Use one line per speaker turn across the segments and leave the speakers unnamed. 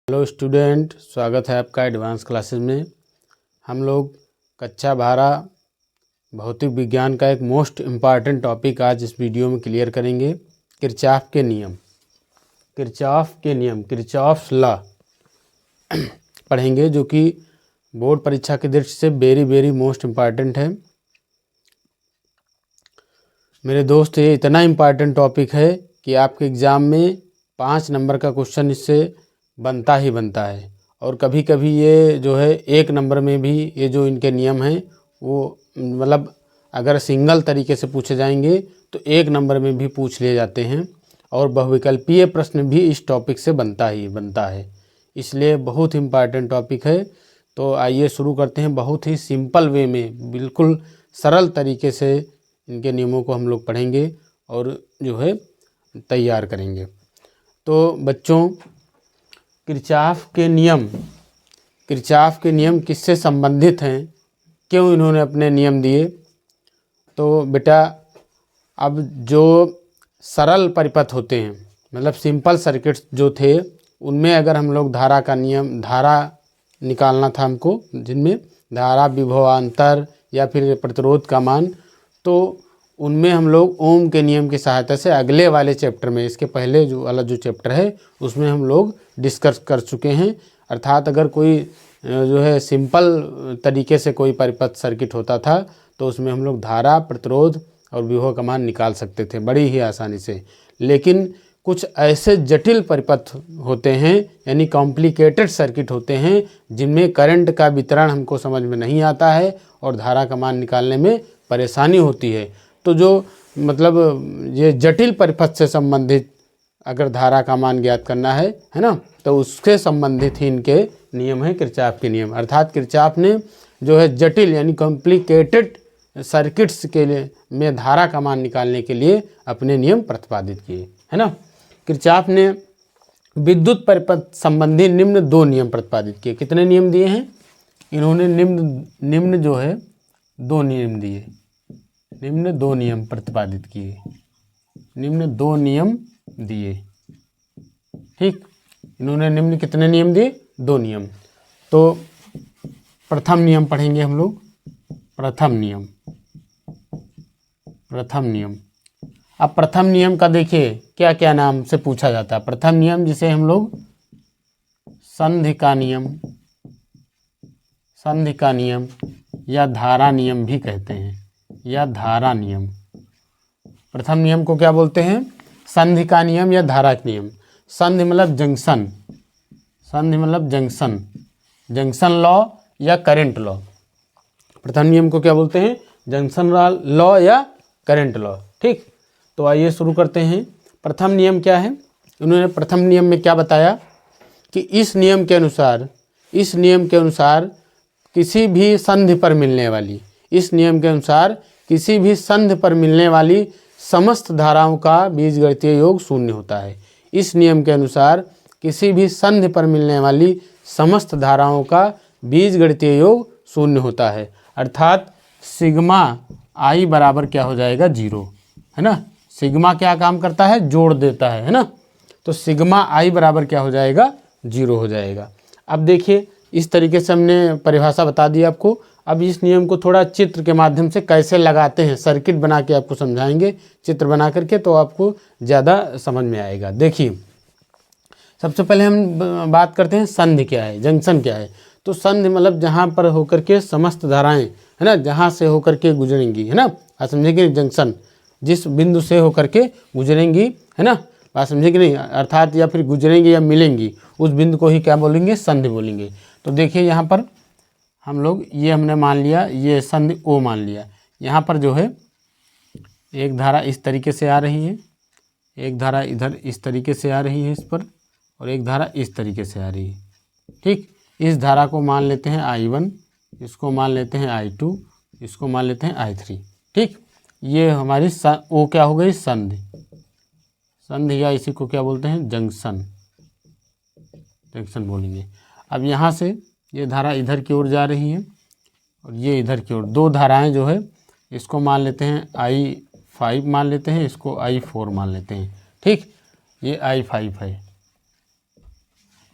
Hello student, स्वागत है आपका एडवांस क्लासेस में। हम लोग कक्षा 12 भौतिक विज्ञान का एक मोस्ट इम्पॉर्टेंट टॉपिक आज इस वीडियो में क्लियर करेंगे। किरचॉफ के नियम, किरचॉफ्स लॉ पढ़ेंगे, जो कि बोर्ड परीक्षा की दृष्टि से वेरी मोस्ट इम्पॉर्टेंट है। मेरे दोस्त, ये इतना इम्पॉर्टेंट टॉपिक है कि आपके एग्ज़ाम में 5 नंबर का क्वेश्चन इससे बनता ही बनता है। और कभी कभी ये जो है 1 नंबर में भी ये जो इनके नियम हैं वो मतलब अगर सिंगल तरीके से पूछे जाएंगे तो 1 नंबर में भी पूछ लिए जाते हैं। और बहुविकल्पीय प्रश्न भी इस टॉपिक से बनता है, इसलिए बहुत इम्पॉर्टेंट टॉपिक है। तो आइए शुरू करते हैं। बहुत ही सिंपल वे में, बिल्कुल सरल तरीके से इनके नियमों को हम लोग पढ़ेंगे और जो है तैयार करेंगे। तो बच्चों, किरचॉफ के नियम किससे संबंधित हैं, क्यों इन्होंने अपने नियम दिए? तो बेटा, अब जो सरल परिपथ होते हैं, मतलब सिंपल सर्किट्स जो थे, उनमें अगर हम लोग धारा निकालना था हमको, जिनमें धारा, विभवांतर या फिर प्रतिरोध का मान, तो उनमें हम लोग ओम के नियम की सहायता से अगले वाले चैप्टर में, इसके पहले जो वाला जो चैप्टर है उसमें हम लोग डिस्कस कर चुके हैं। अर्थात अगर कोई जो है सिंपल तरीके से कोई परिपथ सर्किट होता था तो उसमें हम लोग धारा, प्रतिरोध और विभव का मान निकाल सकते थे बड़ी ही आसानी से। लेकिन कुछ ऐसे जटिल परिपथ होते हैं, यानी कॉम्प्लिकेटेड सर्किट होते हैं, जिनमें करंट का वितरण हमको समझ में नहीं आता है और धारा का मान निकालने में परेशानी होती है। तो जो मतलब ये जटिल परिपथ से संबंधित अगर धारा का मान ज्ञात करना है ना, तो उससे संबंधित ही इनके नियम है किरचॉफ के नियम। अर्थात किरचॉफ ने जो है जटिल यानी कॉम्प्लिकेटेड सर्किट्स के लिए में धारा का मान निकालने के लिए अपने नियम प्रतिपादित किए, है ना। किरचॉफ ने विद्युत परिपथ संबंधी निम्न 2 नियम प्रतिपादित किए। कितने नियम दिए हैं इन्होंने? निम्न जो है 2 नियम दिए, निम्न 2 नियम प्रतिपादित किए, निम्न 2 नियम दिए। ठीक, इन्होंने निम्न कितने नियम दिए? 2 नियम। तो प्रथम नियम पढ़ेंगे हम लोग। प्रथम नियम। अब प्रथम नियम का देखिए क्या क्या नाम से पूछा जाता है। प्रथम नियम, जिसे हम लोग संधि का नियम या धारा नियम भी कहते हैं, या धारा नियम। प्रथम नियम को क्या बोलते हैं? संधि का नियम या धारा का नियम। संधि मतलब जंक्शन लॉ या करंट लॉ। प्रथम नियम को क्या बोलते हैं? जंक्शन लॉ या करंट लॉ। ठीक, तो आइए शुरू करते हैं। प्रथम नियम क्या है? उन्होंने प्रथम नियम में क्या बताया कि इस नियम के अनुसार किसी भी संधि पर मिलने वाली समस्त धाराओं का बीजगणितीय योग शून्य होता है। इस नियम के अनुसार किसी भी संधि पर मिलने वाली समस्त धाराओं का बीजगणितीय योग शून्य होता है। अर्थात सिग्मा आई बराबर क्या हो जाएगा? 0, है ना। सिग्मा क्या काम करता है? जोड़ देता है ना। तो सिग्मा आई बराबर क्या हो जाएगा? 0 हो जाएगा। अब देखिए, इस तरीके से हमने परिभाषा बता दी आपको। अब इस नियम को थोड़ा चित्र के माध्यम से कैसे लगाते हैं, सर्किट बना के आपको समझाएंगे, चित्र बना करके, तो आपको ज़्यादा समझ में आएगा। देखिए, सबसे पहले हम बात करते हैं संधि क्या है, जंक्शन क्या है। तो संधि मतलब जहाँ पर होकर के समस्त धाराएं, है ना, जहाँ से होकर के गुजरेंगी, है ना। आप समझेंगे? जंक्शन जिस बिंदु से होकर के गुजरेंगी, है ना, बात समझे कि नहीं? अर्थात या फिर गुजरेंगी या मिलेंगी, उस बिंदु को ही क्या बोलेंगे? संधि बोलेंगे। तो देखिए, यहाँ पर हम लोग ये हमने मान लिया, ये संधि ओ मान लिया। यहाँ पर जो है एक धारा इस तरीके से आ रही है, एक धारा इधर इस तरीके से आ रही है इस पर, और एक धारा इस तरीके से आ रही है। ठीक, इस धारा को मान लेते हैं I1, इसको मान लेते हैं I2, इसको मान लेते हैं I3। ठीक, ये हमारी ओ क्या हो गई? संधि या इसी को क्या बोलते हैं? जंक्शन बोलेंगे। अब यहाँ से ये धारा इधर की ओर जा रही है और ये इधर की ओर, 2 धाराएं जो है, इसको मान लेते हैं I5 मान लेते हैं, इसको I4 मान लेते हैं। ठीक, ये I5 है।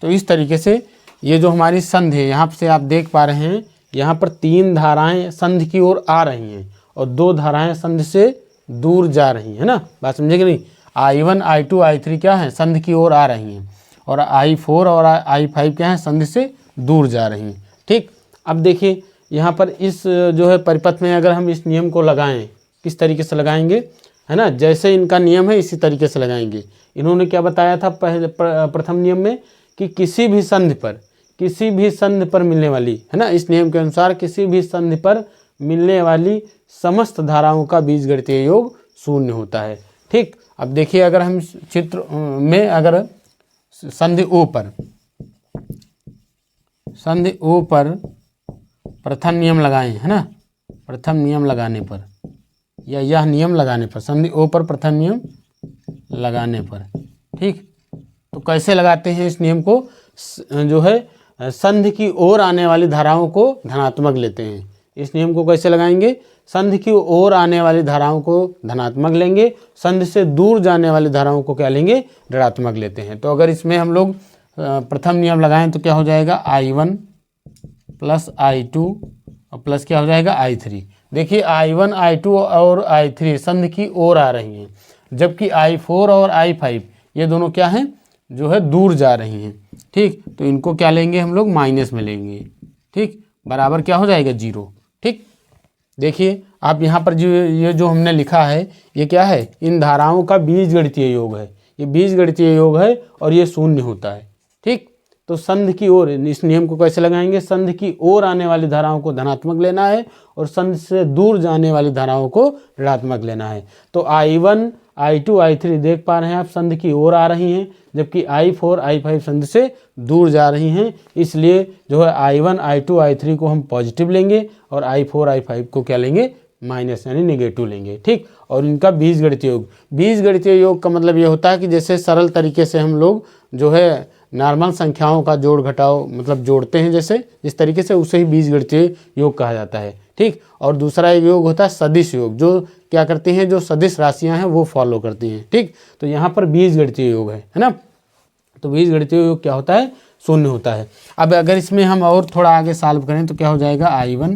तो इस तरीके से ये जो हमारी संधि है, यहाँ से आप देख पा रहे हैं यहाँ पर 3 धाराएं संधि की ओर आ रही हैं और 2 धाराएं संधि से दूर जा रही है ना, बात समझे कि नहीं। I1 I2 I3 क्या है, संधि की ओर आ रही हैं और I4 और I5 क्या है, संधि से दूर जा रही हैं। ठीक, अब देखिए यहाँ पर इस जो है परिपथ में अगर हम इस नियम को लगाएं, किस तरीके से लगाएंगे, है ना, जैसे इनका नियम है इसी तरीके से लगाएंगे। इन्होंने क्या बताया था पहले प्रथम नियम में कि किसी भी संधि पर मिलने वाली, है ना, इस नियम के अनुसार किसी भी संधि पर मिलने वाली समस्त धाराओं का बीजगणितीय योग शून्य होता है। ठीक, अब देखिए अगर हम चित्र में अगर संधि O पर प्रथम नियम लगाएं, है ना, प्रथम नियम लगाने पर या यह नियम लगाने पर, संधि O पर प्रथम नियम लगाने पर, ठीक, तो कैसे लगाते हैं इस नियम को, जो है संधि की ओर आने वाली धाराओं को धनात्मक लेते हैं। इस नियम को कैसे लगाएंगे, संधि की ओर आने वाली धाराओं को धनात्मक लेंगे, संधि से दूर जाने वाली धाराओं को क्या लेंगे, ऋणात्मक लेते हैं। तो अगर इसमें हम लोग प्रथम नियम लगाएं तो क्या हो जाएगा, I1 प्लस I2 और प्लस क्या हो जाएगा, I3। देखिए I1 I2 और I3 संधि की ओर आ रही हैं, जबकि I4 और I5 ये दोनों क्या हैं, जो है दूर जा रही हैं। ठीक, तो इनको क्या लेंगे हम लोग, माइनस में लेंगे। ठीक, बराबर क्या हो जाएगा, 0। ठीक, देखिए आप यहाँ पर जो ये जो हमने लिखा है ये क्या है, इन धाराओं का बीजगणितीय योग है, ये बीजगणितीय योग है और ये शून्य होता है। ठीक, तो संधि की ओर, इस नियम को कैसे लगाएंगे, संधि की ओर आने वाली धाराओं को धनात्मक लेना है और संधि से दूर जाने वाली धाराओं को ऋणात्मक लेना है। तो I1 I2 I3 देख पा रहे हैं आप संधि की ओर आ रही हैं, जबकि I4 I5 संधि से दूर जा रही हैं, इसलिए जो है I1 I2 I3 को हम पॉजिटिव लेंगे और I4 I5 को क्या लेंगे, माइनस यानी नेगेटिव लेंगे। ठीक, और इनका बीजगणितीय योग, बीजगणितीय योग का मतलब ये होता है कि जैसे सरल तरीके से हम लोग जो है नॉर्मल संख्याओं का जोड़ घटाव मतलब जोड़ते हैं, जैसे इस तरीके से, उसे ही बीजगणितीय योग कहा जाता है। ठीक, और दूसरा एक योग होता है सदिश योग, जो क्या करती हैं, जो सदिश राशियां हैं वो फॉलो करती हैं। ठीक, तो यहाँ पर बीजगणितीय योग है ना, तो बीजगणितीय योग क्या होता है, शून्य होता है। अब अगर इसमें हम और थोड़ा आगे सॉल्व करें तो क्या हो जाएगा, I1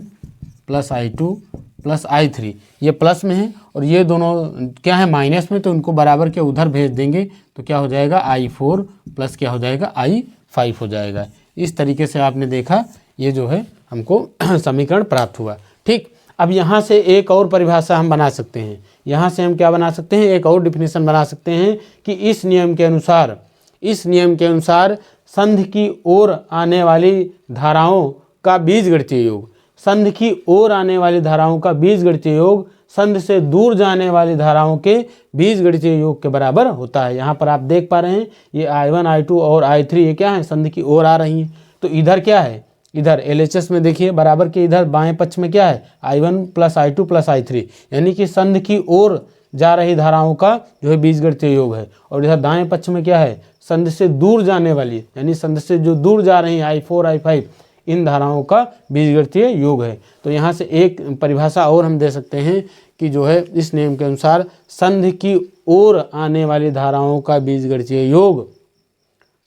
plus I2 plus I3, ये प्लस में है और ये दोनों क्या है, माइनस में, तो इनको बराबर के उधर भेज देंगे तो क्या हो जाएगा, I4 प्लस क्या हो जाएगा, I5 हो जाएगा। इस तरीके से आपने देखा ये जो है हमको समीकरण प्राप्त हुआ। ठीक, अब यहाँ से एक और परिभाषा हम बना सकते हैं, यहाँ से हम क्या बना सकते हैं, एक और डिफिनेशन बना सकते हैं कि इस नियम के अनुसार संधि की ओर आने वाली धाराओं का बीजगणितीय योग, संधि की ओर आने वाली धाराओं का बीजगणितीय योग संधि से दूर जाने वाली धाराओं के बीजगणितीय योग के बराबर होता है। यहाँ पर आप देख पा रहे हैं ये I1 I2 और I3 ये क्या है, संधि की ओर आ रही हैं, तो इधर क्या है, इधर LHS में देखिए बराबर के इधर बाएं पक्ष में क्या है, I1 plus I2 plus I3, यानी कि संधि की ओर जा रही धाराओं का जो है बीजगणितीय योग है। और इधर दाएं पक्ष में क्या है, संधि से दूर जाने वाली, यानी संधि से जो दूर जा रही है I4 I5 इन धाराओं का बीजगणितीय योग है। तो यहाँ से एक परिभाषा और हम दे सकते हैं कि जो है इस नियम के अनुसार संधि की ओर आने वाली धाराओं का बीजगणितीय योग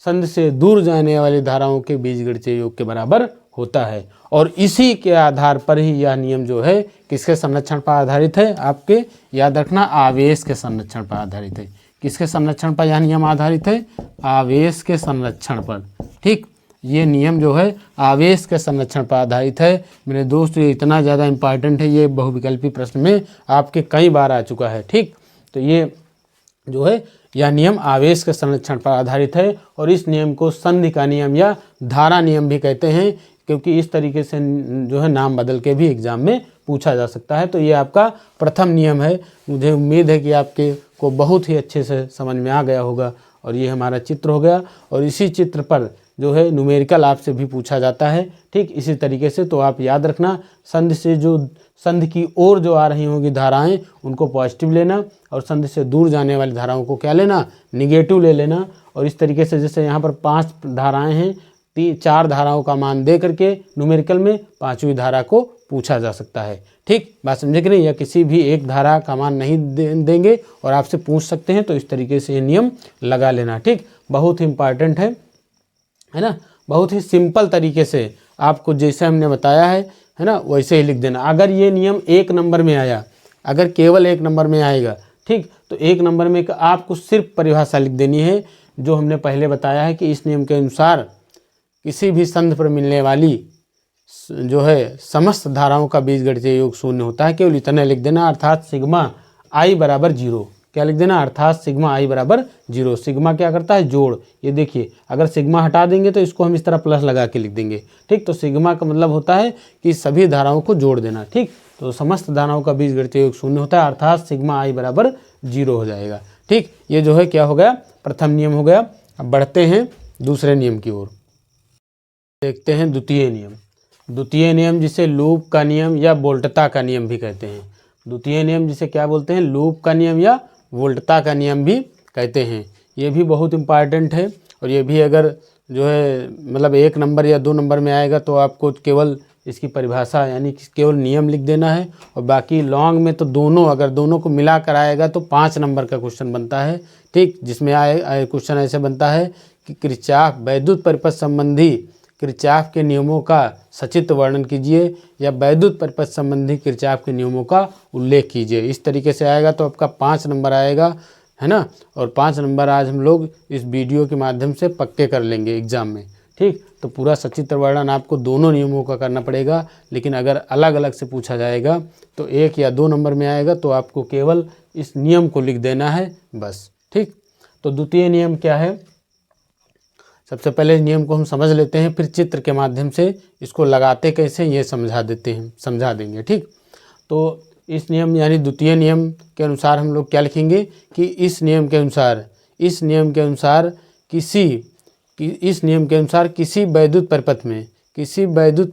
संधि से दूर जाने वाली धाराओं के बीजगणितीय योग के बराबर होता है। और इसी के आधार पर ही यह नियम जो है किसके संरक्षण पर आधारित है, आपके याद रखना, आवेश के संरक्षण पर आधारित है। किसके संरक्षण पर यह नियम आधारित है, आवेश के संरक्षण पर। ठीक, ये नियम जो है आवेश के संरक्षण पर आधारित है। मेरे दोस्त ये इतना ज़्यादा इम्पॉर्टेंट है, ये बहुविकल्पी प्रश्न में आपके कई बार आ चुका है। ठीक, तो ये जो है यह नियम आवेश के संरक्षण पर आधारित है और इस नियम को संधि का नियम या धारा नियम भी कहते हैं, क्योंकि इस तरीके से जो है नाम बदल के भी एग्जाम में पूछा जा सकता है। तो ये आपका प्रथम नियम है। मुझे उम्मीद है कि आपके को बहुत ही अच्छे से समझ में आ गया होगा। और ये हमारा चित्र हो गया और इसी चित्र पर जो है न्यूमेरिकल आपसे भी पूछा जाता है। ठीक, इसी तरीके से तो आप याद रखना, संधि से जो संधि की ओर जो आ रही होंगी धाराएं उनको पॉजिटिव लेना और संधि से दूर जाने वाली धाराओं को क्या लेना, निगेटिव ले लेना। और इस तरीके से जैसे यहाँ पर 5 धाराएं हैं, 4 धाराओं का मान दे करके न्यूमेरिकल में 5वीं धारा को पूछा जा सकता है। ठीक, बात समझे कि नहीं, या किसी भी एक धारा का मान नहीं देंगे और आपसे पूछ सकते हैं, तो इस तरीके से ये नियम लगा लेना। ठीक, बहुत ही इम्पॉर्टेंट है है ना। बहुत ही सिंपल तरीके से आपको जैसे हमने बताया है ना, वैसे ही लिख देना। अगर ये नियम 1 नंबर में आया, अगर केवल 1 नंबर में आएगा, ठीक, तो 1 नंबर में आपको सिर्फ परिभाषा लिख देनी है जो हमने पहले बताया है कि इस नियम के अनुसार किसी भी संध पर मिलने वाली जो है समस्त धाराओं का बीजगणितीय योग शून्य होता है। केवल इतना लिख देना, अर्थात सिग्मा आई बराबर 0। क्या लिख देना, अर्थात सिग्मा आई बराबर 0। सिग्मा क्या करता है, जोड़। ये देखिए, अगर सिग्मा हटा देंगे तो इसको हम इस तरह प्लस लगा के लिख देंगे, ठीक। तो सिग्मा का मतलब होता है कि सभी धाराओं को जोड़ देना, ठीक। तो समस्त धाराओं का बीजगणितीय योग शून्य होता है, अर्थात सिग्मा आई बराबर 0 हो जाएगा, ठीक। ये जो है क्या हो गया, प्रथम नियम हो गया। अब बढ़ते हैं दूसरे नियम की ओर, देखते हैं द्वितीय नियम। द्वितीय नियम जिसे लूप का नियम या वोल्टता का नियम भी कहते हैं। द्वितीय नियम जिसे क्या बोलते हैं, लूप का नियम या वोल्टता का नियम भी कहते हैं। ये भी बहुत इम्पॉर्टेंट है, और ये भी अगर जो है मतलब 1 नंबर या 2 नंबर में आएगा तो आपको केवल इसकी परिभाषा यानी कि केवल नियम लिख देना है, और बाकी लॉन्ग में तो दोनों, अगर दोनों को मिला कर आएगा तो 5 नंबर का क्वेश्चन बनता है, ठीक। जिसमें क्वेश्चन ऐसे बनता है कि किरचॉफ वैद्युत परिपथ संबंधी किरचॉफ के नियमों का सचित्र वर्णन कीजिए, या वैद्युत परिपथ संबंधी किरचॉफ के नियमों का उल्लेख कीजिए। इस तरीके से आएगा तो आपका 5 नंबर आएगा, है ना। और 5 नंबर आज हम लोग इस वीडियो के माध्यम से पक्के कर लेंगे एग्जाम में, ठीक। तो पूरा सचित्र वर्णन आपको दोनों नियमों का करना पड़ेगा, लेकिन अगर अलग अलग से पूछा जाएगा तो 1 या 2 नंबर में आएगा तो आपको केवल इस नियम को लिख देना है बस, ठीक। तो द्वितीय नियम क्या है, सबसे पहले नियम को हम समझ लेते हैं, फिर चित्र के माध्यम से इसको लगाते कैसे ये समझा देंगे, ठीक। तो इस नियम यानी द्वितीय नियम के अनुसार हम लोग क्या लिखेंगे कि इस नियम के अनुसार किसी वैद्युत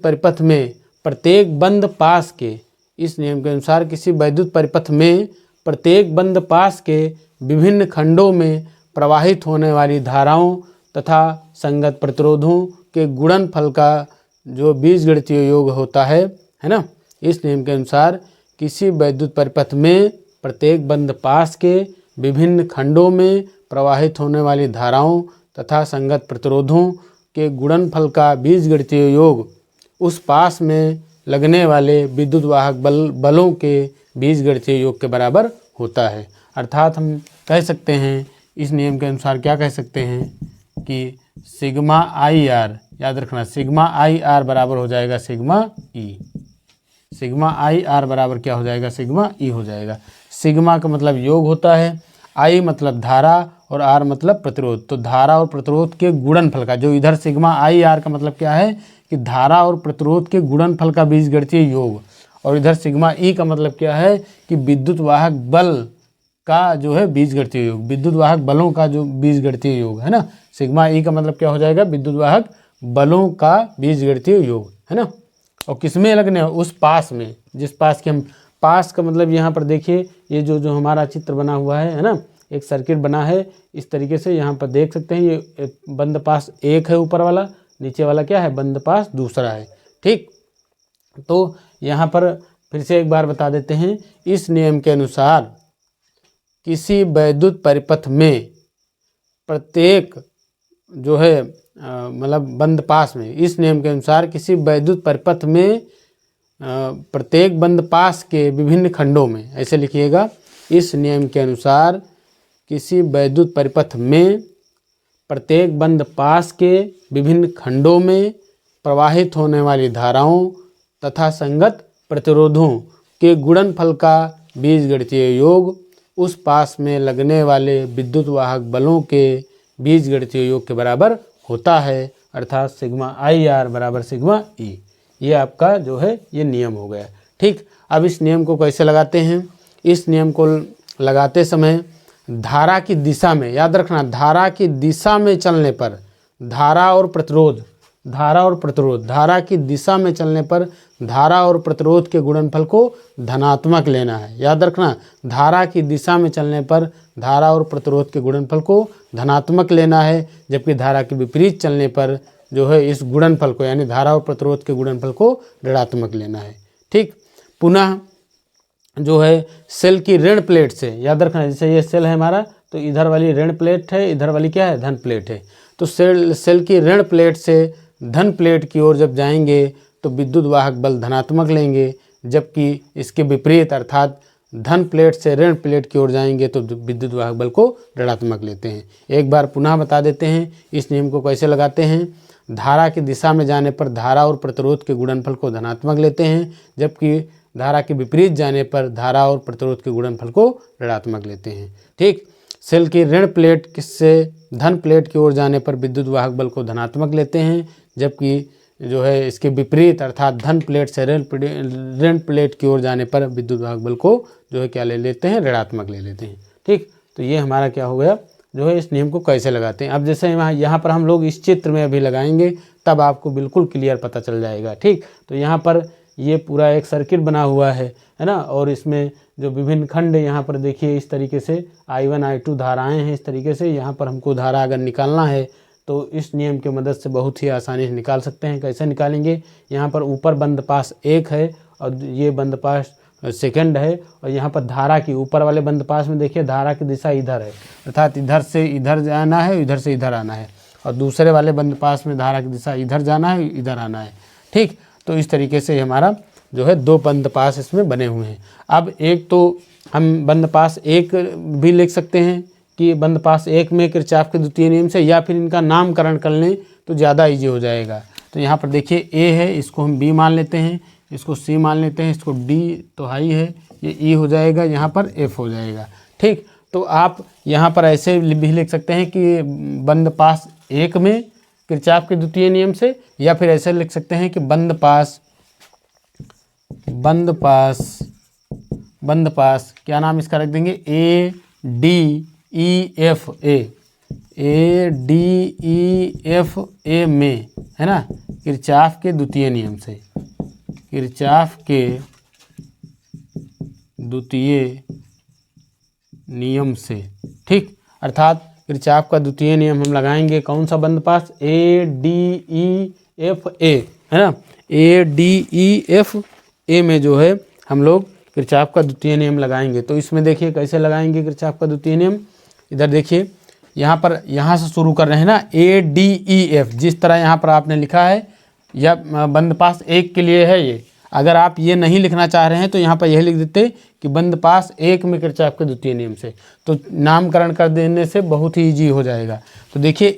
परिपथ में प्रत्येक बंद पास के, इस नियम के अनुसार किसी वैद्युत परिपथ में प्रत्येक बंद पास के विभिन्न खंडों में प्रवाहित होने वाली धाराओं तथा संगत प्रतिरोधों के गुणनफल का जो बीजगणितीय योग होता है ना। इस नियम के अनुसार किसी वैद्युत परिपथ में प्रत्येक बंद पास के विभिन्न खंडों में प्रवाहित होने वाली धाराओं तथा संगत प्रतिरोधों के गुणनफल का बीजगणितीय योग उस पास में लगने वाले विद्युत वाहक बलों के बीजगणितीय योग के बराबर होता है। अर्थात हम कह सकते हैं इस नियम के अनुसार क्या कह सकते हैं कि सिग्मा आई आर, याद रखना सिग्मा आई आर बराबर हो जाएगा sigma E. Sigma I R बराबर क्या हो जाएगा, सिग्मा ई हो जाएगा। सिग्मा का मतलब योग होता है, आई मतलब धारा और आर मतलब प्रतिरोध। तो धारा और प्रतिरोध के गुणनफल का, जो इधर सिग्मा आई आर का मतलब क्या है कि धारा और प्रतिरोध के गुणनफल का बीजगणितीय योग, और इधर सिग्मा ई का मतलब क्या है कि विद्युत वाहक बल का जो है बीजगणितीय योग, विद्युत वाहक बलों का जो बीजगणितीय योग है ना। सिग्मा ई का मतलब क्या हो जाएगा, विद्युत वाहक बलों का बीजगणितीय योग, है ना। और किसमें लगने, उस पास में, जिस पास के हम, पास का मतलब यहाँ पर देखिए ये जो हमारा चित्र बना हुआ है ना, एक सर्किट बना है इस तरीके से, यहाँ पर देख सकते हैं ये बंद पास 1 है ऊपर वाला, नीचे वाला क्या है, बंद पास दूसरा है, ठीक। तो यहाँ पर फिर से एक बार बता देते हैं, इस नियम के अनुसार किसी वैद्युत परिपथ में प्रत्येक जो है मतलब बंद पास में, इस नियम के अनुसार किसी वैद्युत परिपथ में प्रत्येक बंद पास के विभिन्न खंडों में, ऐसे लिखिएगा, इस नियम के अनुसार किसी वैद्युत परिपथ में प्रत्येक बंद पास के विभिन्न खंडों में प्रवाहित होने वाली धाराओं तथा संगत प्रतिरोधों के गुणनफल का बीजगणितीय योग उस पास में लगने वाले विद्युत वाहक बलों के बीजगणितीय योग के बराबर होता है, अर्थात सिग्मा आई आर बराबर सिग्मा ई। ये आपका जो है ये नियम हो गया, ठीक। अब इस नियम को कैसे लगाते हैं, इस नियम को लगाते समय धारा की दिशा में, याद रखना धारा की दिशा में चलने पर, धारा और प्रतिरोध धारा की दिशा में चलने पर धारा और प्रतिरोध के गुणनफल को धनात्मक लेना है। याद रखना धारा की दिशा में चलने पर धारा और प्रतिरोध के गुणनफल को धनात्मक लेना है, जबकि धारा के विपरीत चलने पर जो है इस गुणनफल को यानी धारा और प्रतिरोध के गुणनफल को ऋणात्मक लेना है, ठीक। पुनः जो है सेल की ऋण प्लेट से, याद रखना जैसे ये सेल है हमारा, तो इधर वाली ऋण प्लेट है, इधर वाली क्या है, धन प्लेट है। तो सेल की ऋण प्लेट से धन प्लेट की ओर जब जाएंगे तो विद्युत वाहक बल धनात्मक लेंगे, जबकि इसके विपरीत अर्थात धन प्लेट से ऋण प्लेट की ओर जाएंगे तो विद्युत वाहक बल को ऋणात्मक लेते हैं। एक बार पुनः बता देते हैं इस नियम को कैसे लगाते हैं। धारा की दिशा में जाने पर धारा और प्रतिरोध के गुणनफल को धनात्मक लेते हैं, जबकि धारा के विपरीत जाने पर धारा और प्रतिरोध के गुणनफल को ऋणात्मक लेते हैं। ठीक, सेल की ऋण प्लेट से धन प्लेट की ओर जाने पर विद्युत वाहक बल को धनात्मक लेते हैं, जबकि जो है इसके विपरीत अर्थात धन प्लेट से ऋण प्लेट की ओर जाने पर विद्युत वाहक बल को जो है क्या ले लेते हैं, ऋणात्मक ले लेते हैं। ठीक, तो ये हमारा क्या हो गया, जो है इस नियम को कैसे लगाते हैं। अब जैसे यहाँ पर हम लोग इस चित्र में अभी लगाएंगे तब आपको बिल्कुल क्लियर पता चल जाएगा। ठीक, तो यहाँ पर ये पूरा एक सर्किट बना हुआ है ना, और इसमें जो विभिन्न खंड यहाँ पर देखिए इस तरीके से I1 I2 धाराएं हैं। इस तरीके से यहाँ पर हमको धारा अगर निकालना है तो इस नियम की मदद से बहुत ही आसानी से निकाल सकते हैं। कैसे निकालेंगे, यहाँ पर ऊपर बंद पास 1 है और ये बंद पास सेकंड है, और यहाँ पर धारा की ऊपर वाले बंद पास में देखिए धारा की दिशा इधर है, अर्थात इधर से इधर जाना है, इधर से इधर आना है, और दूसरे वाले बंद पास में धारा की दिशा इधर जाना है, इधर आना है। ठीक, तो इस तरीके से हमारा जो है 2 बंद पास इसमें बने हुए हैं। अब एक तो हम बंद पास 1 भी लिख सकते हैं कि बंद पास 1 में किरचॉफ के द्वितीय नियम से, या फिर इनका नामकरण कर लें तो ज़्यादा ईजी हो जाएगा। तो यहाँ पर देखिए A है, इसको हम B मान लेते हैं, इसको C मान लेते हैं, इसको D तो हाई है, ये E हो जाएगा, यहाँ पर F हो जाएगा। ठीक, तो आप यहाँ पर ऐसे भी लिख सकते हैं कि बंद पास 1 में किरचॉफ के द्वितीय नियम से, या फिर ऐसे लिख सकते हैं कि बंद पास क्या नाम इसका रख देंगे, ADEFA में, है ना, किरचॉफ के द्वितीय नियम से, किरचॉफ के द्वितीय नियम से। ठीक, अर्थात किरचॉफ का द्वितीय नियम हम लगाएंगे कौन सा बंद पास, ADEFA, है ना, ADEFA में जो है हम लोग किरचॉफ का द्वितीय नियम लगाएंगे। तो इसमें देखिए कैसे लगाएंगे किरचॉफ का द्वितीय नियम। इधर देखिए यहाँ पर, यहाँ से शुरू कर रहे हैं ना, ADEF जिस तरह यहाँ पर आपने लिखा है, या बंद पास 1 के लिए है ये। अगर आप ये नहीं लिखना चाह रहे हैं तो यहाँ पर यह लिख देते कि बंद पास 1 में किरचॉफ के द्वितीय नियम से, तो नामकरण कर देने से बहुत ही ईजी हो जाएगा। तो देखिए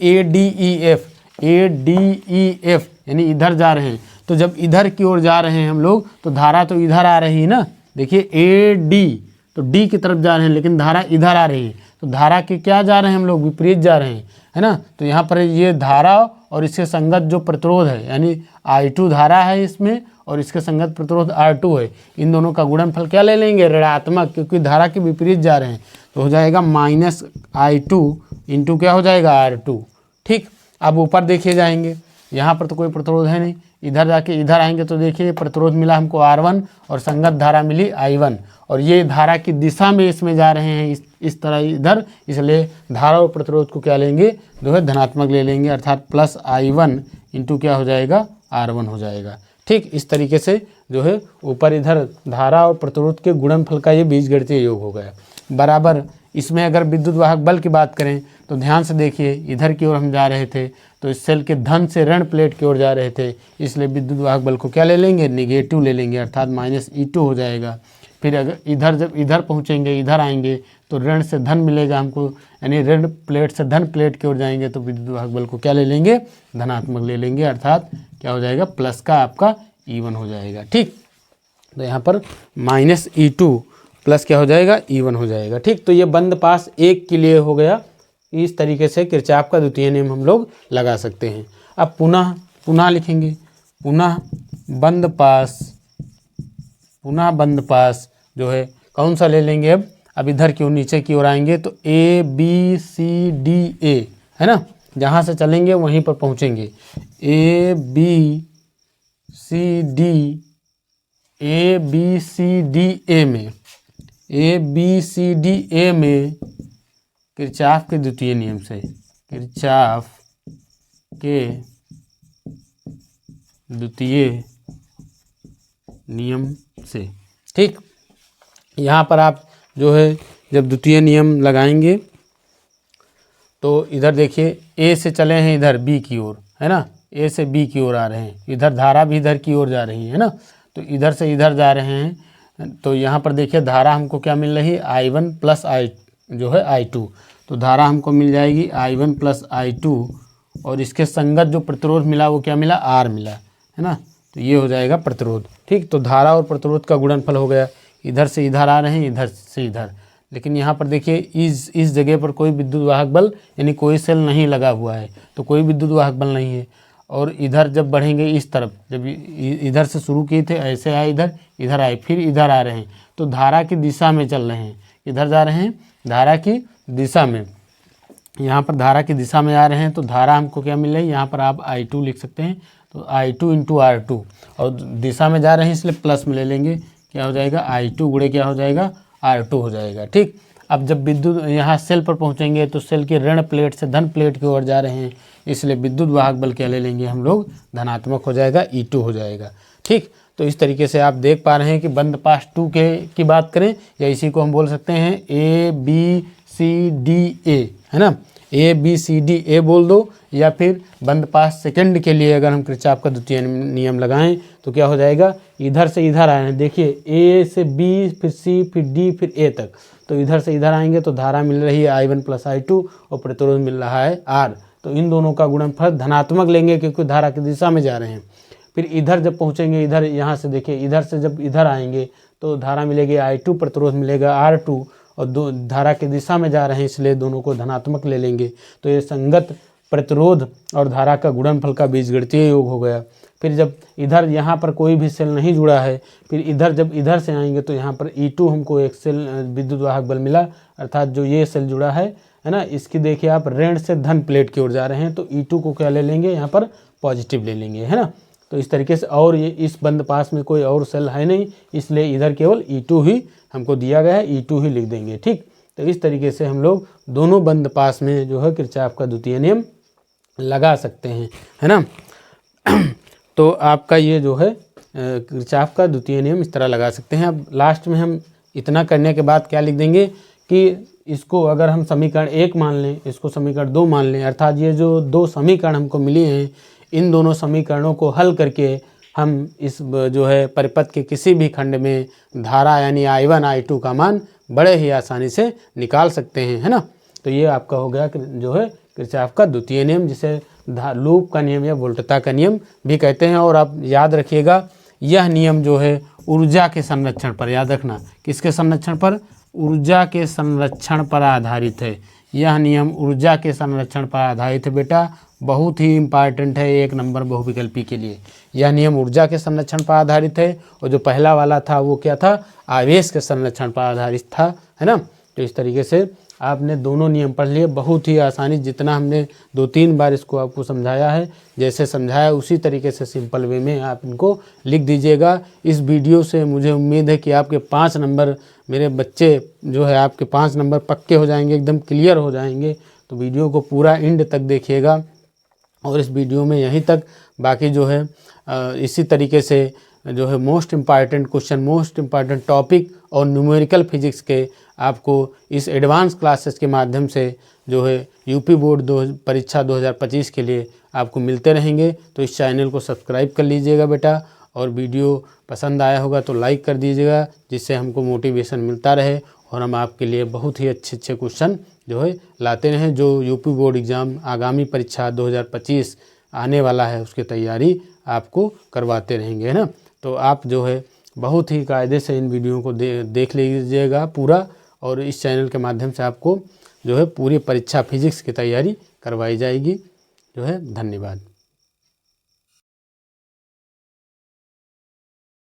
ADEF यानी इधर जा रहे हैं, तो जब इधर की ओर जा रहे हैं हम लोग तो धारा तो इधर आ रही है ना, देखिए AD तो D की तरफ जा रहे हैं, लेकिन धारा इधर आ रही है, तो धारा के क्या जा रहे हैं हम लोग, विपरीत जा रहे हैं, है ना। तो यहाँ पर ये धारा और इसके संगत जो प्रतिरोध है, यानी I2 धारा है इसमें, और इसके संगत प्रतिरोध R2 है, इन दोनों का गुणनफल क्या ले लेंगे, ऋणात्मक, क्योंकि धारा के विपरीत जा रहे हैं, तो हो जाएगा -I2 इंटू क्या हो जाएगा, R2। ठीक, अब ऊपर देखिए जाएंगे, यहाँ पर तो कोई प्रतिरोध है नहीं, इधर जाके इधर आएंगे तो देखिए प्रतिरोध मिला हमको R1 और संगत धारा मिली I1, और ये धारा की दिशा में इसमें जा रहे हैं इस तरह इधर, इसलिए धारा और प्रतिरोध को क्या लेंगे, जो है धनात्मक ले लेंगे, अर्थात +I1 इंटू क्या हो जाएगा, R1 हो जाएगा। ठीक, इस तरीके से जो है ऊपर इधर धारा और प्रतिरोध के गुणनफल का ये बीजगणितीय योग हो गया। बराबर इसमें अगर विद्युत वाहक बल की बात करें तो ध्यान से देखिए, इधर की ओर हम जा रहे थे तो इस सेल के धन से ऋण प्लेट की ओर जा रहे थे, इसलिए विद्युत वाहक बल को क्या ले लेंगे, निगेटिव ले लेंगे, अर्थात -E2 हो जाएगा। फिर अगर इधर जब इधर पहुँचेंगे, इधर आएंगे तो ऋण से धन मिलेगा हमको, यानी ऋण प्लेट से धन प्लेट की ओर जाएंगे तो विद्युत वाहक बल को क्या ले लेंगे, धनात्मक ले लेंगे, अर्थात क्या हो जाएगा, प्लस का आपका E1 हो जाएगा। ठीक, तो यहाँ पर -E2 प्लस क्या हो जाएगा, E1 हो जाएगा। ठीक, तो ये बंद पास 1 के लिए हो गया। इस तरीके से किरचॉफ का द्वितीय नियम हम लोग लगा सकते हैं। अब पुनः लिखेंगे, पुनः बंद पास जो है कौन सा ले लेंगे, अब इधर की ओर नीचे की ओर आएंगे तो ABCDA, है ना, जहाँ से चलेंगे वहीं पर पहुँचेंगे, ABCDA में किरचॉफ के द्वितीय नियम से, किरचॉफ के द्वितीय नियम से। ठीक, यहाँ पर आप जो है जब द्वितीय नियम लगाएंगे तो इधर देखिए ए से चले हैं इधर बी की ओर, है ना, ए से बी की ओर आ रहे हैं, इधर धारा भी इधर की ओर जा रही है ना, तो इधर से इधर जा रहे हैं, तो यहाँ पर देखिए धारा हमको क्या मिल रही है, I1 प्लस आई जो है I2, तो धारा हमको मिल जाएगी I1 प्लस I2, और इसके संगत जो प्रतिरोध मिला वो क्या मिला, R मिला, है ना, तो ये हो जाएगा प्रतिरोध। ठीक, तो धारा और प्रतिरोध का गुणनफल हो गया। इधर से इधर आ रहे हैं, इधर से इधर, लेकिन यहाँ पर देखिए इस जगह पर कोई विद्युत वाहक बल यानी कोई सेल नहीं लगा हुआ है, तो कोई विद्युत वाहक बल नहीं है। और इधर जब बढ़ेंगे इस तरफ, जब इधर से शुरू किए थे ऐसे आए, इधर आए, फिर इधर आ रहे हैं, तो धारा की दिशा में चल रहे हैं, इधर जा रहे हैं धारा की दिशा में, यहाँ पर धारा की दिशा में आ रहे हैं, तो धारा हमको क्या मिल रही है, यहाँ पर आप I2 लिख सकते हैं, तो I2 इंटू R2, और दिशा में जा रहे हैं इसलिए प्लस में ले लेंगे, क्या हो जाएगा I2 गुणे क्या हो जाएगा R2 हो जाएगा। ठीक, अब जब विद्युत यहाँ सेल पर पहुँचेंगे तो सेल के ऋण प्लेट से धन प्लेट की ओर जा रहे हैं, इसलिए विद्युत वाहक बल क्या ले लेंगे हम लोग, धनात्मक हो जाएगा, E2 हो जाएगा। ठीक, तो इस तरीके से आप देख पा रहे हैं कि बंद पास 2 की बात करें, या इसी को हम बोल सकते हैं ABCDA, है ना, ABCDA बोल दो, या फिर बंद पास सेकंड के लिए अगर हम किरचॉफ का द्वितीय नियम लगाएं तो क्या हो जाएगा, इधर से इधर आए हैं, देखिए A से B फिर C फिर D फिर A तक, तो इधर से इधर आएंगे तो धारा मिल रही है I1 प्लस I2 और प्रतिरोध मिल रहा है R, तो इन दोनों का गुणनफल धनात्मक लेंगे क्योंकि धारा की दिशा में जा रहे हैं। फिर इधर जब पहुँचेंगे, इधर यहाँ से देखिए इधर से जब इधर आएंगे तो धारा मिलेगी I2, प्रतिरोध मिलेगा R2, और दो धारा की दिशा में जा रहे हैं इसलिए दोनों को धनात्मक ले लेंगे, तो ये संगत प्रतिरोध और धारा का गुणनफल का बीजगणितीय योग हो गया। फिर जब इधर यहाँ पर कोई भी सेल नहीं जुड़ा है, फिर इधर जब इधर से आएंगे तो यहाँ पर E2 हमको एक सेल विद्युत वाहक बल मिला, अर्थात जो ये सेल जुड़ा है ना, इसकी देखिए आप ऋण से धन प्लेट की ओर जा रहे हैं, तो E2 को क्या ले लेंगे, यहाँ पर पॉजिटिव ले लेंगे, है ना। तो इस तरीके से, और ये इस बंद पास में कोई और सेल है नहीं, इसलिए इधर केवल E2 ही हमको दिया गया है, E2 ही लिख देंगे। ठीक, तो इस तरीके से हम लोग दोनों बंद पास में जो है किरचॉफ का द्वितीय नियम लगा सकते हैं, है ना। तो आपका ये जो है किरचॉफ का द्वितीय नियम इस तरह लगा सकते हैं। अब लास्ट में हम इतना करने के बाद क्या लिख देंगे कि इसको अगर हम समीकरण 1 मान लें, इसको समीकरण 2 मान लें, अर्थात ये जो दो समीकरण हमको मिले हैं, इन दोनों समीकरणों को हल करके हम इस जो है परिपथ के किसी भी खंड में धारा यानी I1 I2 का मान बड़े ही आसानी से निकाल सकते हैं, है ना। तो ये आपका हो गया जो है किरचॉफ का द्वितीय नियम, जिसे लूप का नियम या वोल्टता का नियम भी कहते हैं। और आप याद रखिएगा, यह नियम जो है ऊर्जा के संरक्षण पर, याद रखना किसके संरक्षण पर, ऊर्जा के संरक्षण पर आधारित है। यह नियम ऊर्जा के संरक्षण पर आधारित है बेटा, बहुत ही इम्पॉर्टेंट है 1 नंबर बहुविकल्पी के लिए। यह नियम ऊर्जा के संरक्षण पर आधारित है, और जो पहला वाला था वो क्या था, आवेश के संरक्षण पर आधारित था, है ना। तो इस तरीके से आपने दोनों नियम पढ़ लिए बहुत ही आसानी, जितना हमने 2-3 बार इसको आपको समझाया है, जैसे समझाया उसी तरीके से सिंपल वे में आप इनको लिख दीजिएगा। इस वीडियो से मुझे उम्मीद है कि आपके 5 नंबर, मेरे बच्चे जो है आपके 5 नंबर पक्के हो जाएंगे, एकदम क्लियर हो जाएंगे। तो वीडियो को पूरा एंड तक देखिएगा, और इस वीडियो में यहीं तक, बाकी जो है इसी तरीके से जो है most important question, most important topic और न्यूमेरिकल फिजिक्स के आपको इस एडवांस क्लासेस के माध्यम से जो है यूपी बोर्ड परीक्षा 2025 के लिए आपको मिलते रहेंगे। तो इस चैनल को सब्सक्राइब कर लीजिएगा बेटा, और वीडियो पसंद आया होगा तो लाइक कर दीजिएगा, जिससे हमको मोटिवेशन मिलता रहे और हम आपके लिए बहुत ही अच्छे क्वेश्चन जो है लाते रहें, जो यूपी बोर्ड एग्ज़ाम आगामी परीक्षा 2025 आने वाला है उसकी तैयारी आपको करवाते रहेंगे, है ना। तो आप जो है बहुत ही कायदे से इन वीडियो को देख लीजिएगा पूरा, और इस चैनल के माध्यम से आपको जो है पूरी परीक्षा फिजिक्स की तैयारी करवाई जाएगी। जो है धन्यवाद।